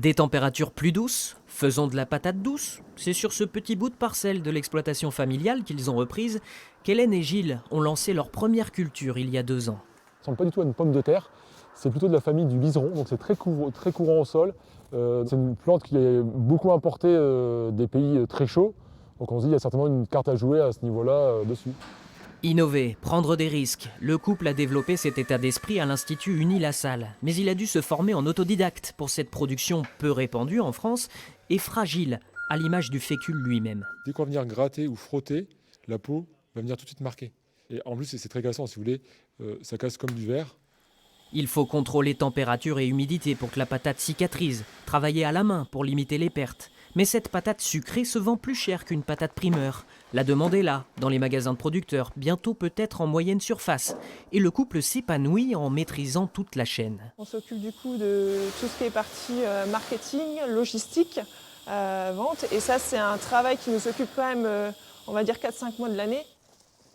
Des températures plus douces, faisons de la patate douce. C'est sur ce petit bout de parcelle de l'exploitation familiale qu'ils ont reprise qu'Hélène et Gilles ont lancé leur première culture il y a 2 ans. Ça ressemble pas du tout à une pomme de terre, c'est plutôt de la famille du liseron, donc c'est très courant au sol. C'est une plante qui est beaucoup importée des pays très chauds, donc on se dit qu'il y a certainement une carte à jouer à ce niveau-là dessus. Innover, prendre des risques, le couple a développé cet état d'esprit à l'Institut Uni-la-Salle. Mais il a dû se former en autodidacte pour cette production peu répandue en France et fragile, à l'image du fécule lui-même. Dès qu'on va venir gratter ou frotter, la peau va venir tout de suite marquer. Et en plus c'est très cassant, si vous voulez, ça casse comme du verre. Il faut contrôler température et humidité pour que la patate cicatrise, travailler à la main pour limiter les pertes. Mais cette patate sucrée se vend plus cher qu'une patate primeur. La demande est là, dans les magasins de producteurs, bientôt peut-être en moyenne surface. Et le couple s'épanouit en maîtrisant toute la chaîne. On s'occupe du coup de tout ce qui est partie marketing, logistique, vente. Et ça, c'est un travail qui nous occupe quand même, on va dire 4-5 mois de l'année.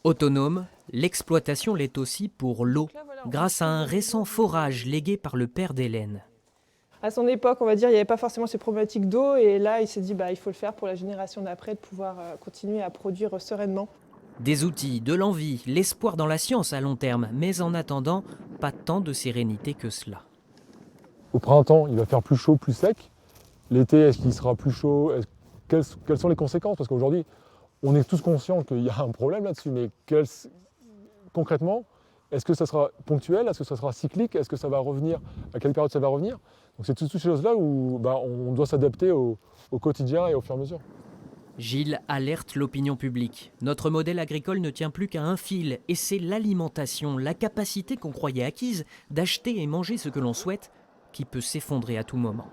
Autonome, l'exploitation l'est aussi pour l'eau, grâce à un récent forage légué par le père d'Hélène. À son époque, on va dire, il n'y avait pas forcément ces problématiques d'eau. Et là, il s'est dit, il faut le faire pour la génération d'après, de pouvoir continuer à produire sereinement. Des outils, de l'envie, l'espoir dans la science à long terme, mais en attendant, pas tant de sérénité que cela. Au printemps, il va faire plus chaud, plus sec. L'été, est-ce qu'il sera plus chaud? Quelles sont les conséquences? Parce qu'aujourd'hui, on est tous conscients qu'il y a un problème là-dessus, mais concrètement, est-ce que ça sera ponctuel? Est-ce que ça sera cyclique? Est-ce que ça va revenir? À quelle période ça va revenir? Donc c'est toutes ces choses-là où on doit s'adapter au quotidien et au fur et à mesure. Gilles alerte l'opinion publique. Notre modèle agricole ne tient plus qu'à un fil, et c'est l'alimentation, la capacité qu'on croyait acquise d'acheter et manger ce que l'on souhaite, qui peut s'effondrer à tout moment.